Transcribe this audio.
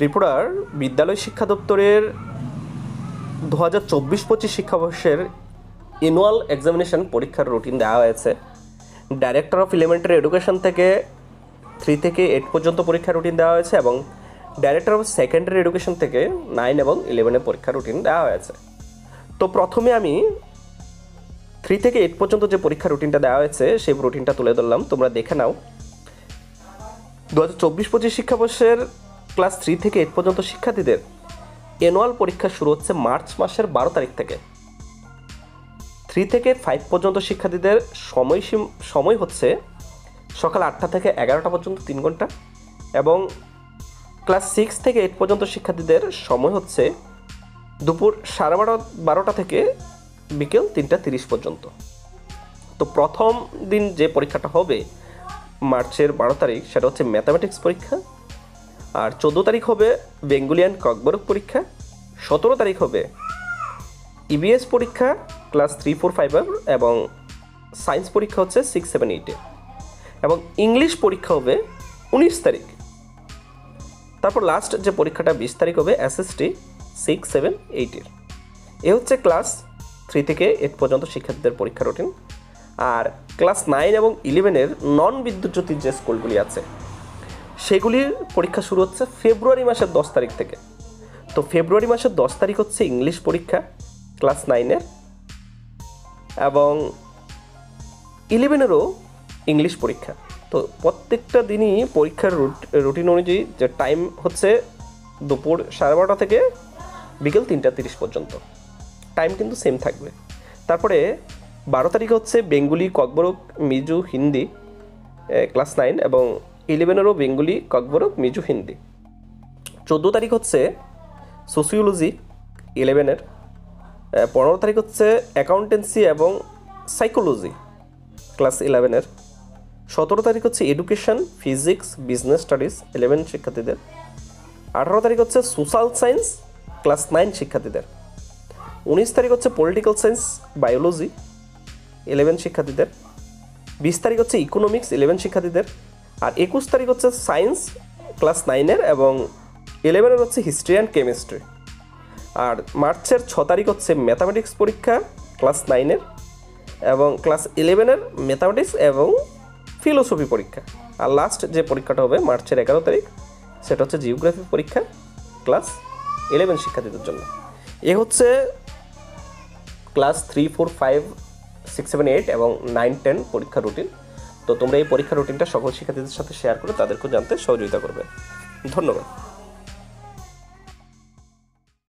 ত্রিপুরার বিদ্যালয় শিক্ষা দপ্তরের 2024-25 শিক্ষাবর্ষের অ্যানুয়াল এক্সামিনেশন পরীক্ষার রুটিন দেওয়া হয়েছে। ডাইরেক্টর অফ এলিমেন্টারি এডুকেশন থেকে 3 থেকে 8 পর্যন্ত পরীক্ষার রুটিন দেওয়া হয়েছে এবং ডাইরেক্টর অফ সেকেন্ডারি এডুকেশন থেকে 9 এবং 11 পরীক্ষার রুটিন দেওয়া হয়েছে। তো প্রথমে আমি 3 থেকে 8 পর্যন্ত যে পরীক্ষার রুটিনটা দেওয়া হয়েছে সেই রুটিনটা তুলে ধরলাম, তোমরা দেখে নাও। 2024-25 শিক্ষাবর্ষের ক্লাস 3 থেকে 8 পর্যন্ত শিক্ষার্থীদের অ্যানুয়াল পরীক্ষা শুরু হচ্ছে মার্চ মাসের 12 তারিখ থেকে। 3 থেকে 5 পর্যন্ত শিক্ষার্থীদের সময় হচ্ছে সকাল 8টা থেকে 11টা পর্যন্ত 3 ঘন্টা এবং ক্লাস 6 থেকে 8 পর্যন্ত শিক্ষার্থীদের সময় হচ্ছে দুপুর 12:30 থেকে বিকেল 3:30 পর্যন্ত। তো প্রথম দিন যে পরীক্ষাটা হবে মার্চের 12 তারিখ সেটা হচ্ছে ম্যাথামেটিক্স পরীক্ষা, আর 14 তারিখ হবে বেঙ্গলি অ্যান্ড ককবরক পরীক্ষা, 17 তারিখ হবে ইবিএস পরীক্ষা ক্লাস 3, 4, 5 এবং সায়েন্স পরীক্ষা হচ্ছে 6, 7, 8 এবং ইংলিশ পরীক্ষা হবে 19 তারিখ। তারপর লাস্ট যে পরীক্ষাটা 20 তারিখ হবে এসএসটি 6, 7, 8 এ হচ্ছে ক্লাস 3 থেকে 8 পর্যন্ত শিক্ষার্থীদের পরীক্ষা রুটিন। আর ক্লাস 9 এবং 11 নন বিদ্যুৎজ্যোতির যে স্কুলগুলি আছে সেগুলির পরীক্ষা শুরু হচ্ছে ফেব্রুয়ারি মাসের 10 তারিখ থেকে। তো ফেব্রুয়ারি মাসের 10 তারিখ হচ্ছে ইংলিশ পরীক্ষা ক্লাস 9 এবং 11 ইংলিশ পরীক্ষা। তো প্রত্যেকটা দিনই পরীক্ষার রুটিন অনুযায়ী যে টাইম হচ্ছে দুপুর 12:30 থেকে বিকেল 3:30 পর্যন্ত, টাইম কিন্তু সেম থাকবে। তারপরে 12 তারিখে হচ্ছে বেঙ্গলি, ককবরক, মিজু, হিন্দি ক্লাস 9 এবং 11 বেঙ্গলি, ককবরক, মিজু, হিন্দি। 14 তারিখ হচ্ছে সোসিওলজি 11 15 তারিখ হচ্ছে অ্যাকাউন্টেন্সি এবং সাইকোলজি ক্লাস 11 17 তারিখ হচ্ছে এডুকেশন, ফিজিক্স, বিজনেস স্টাডিজ 11 শিক্ষার্থীদের। 18 তারিখ হচ্ছে সোশ্যাল সায়েন্স ক্লাস 9 শিক্ষার্থীদের। 19 তারিখ হচ্ছে পলিটিক্যাল সায়েন্স, বায়োলজি 11 শিক্ষার্থীদের। 20 তারিখ হচ্ছে ইকোনমিক্স 11 শিক্ষার্থীদের। আর 21 তারিখ হচ্ছে সায়েন্স ক্লাস 9 এবং 11 হচ্ছে হিস্ট্রি অ্যান্ড কেমিস্ট্রি। আর মার্চের 6 তারিখ হচ্ছে ম্যাথামেটিক্স পরীক্ষা ক্লাস 9 এবং ক্লাস 11 ম্যাথামেটিক্স এবং ফিলোসফি পরীক্ষা। আর লাস্ট যে পরীক্ষাটা হবে মার্চের 11 তারিখ সেটা হচ্ছে জিওগ্রাফি পরীক্ষা ক্লাস 11 শিক্ষার্থীদের জন্য। এ হচ্ছে ক্লাস 3, 4, 5, 6, 7, 8 এবং 9, 10 পরীক্ষার রুটিন। তো তোমরা এই পরীক্ষার রুটিনটা সকল শিক্ষার্থীদের সাথে শেয়ার করে তাদেরকেও জানতে সহযোগিতা করবে। ধন্যবাদ।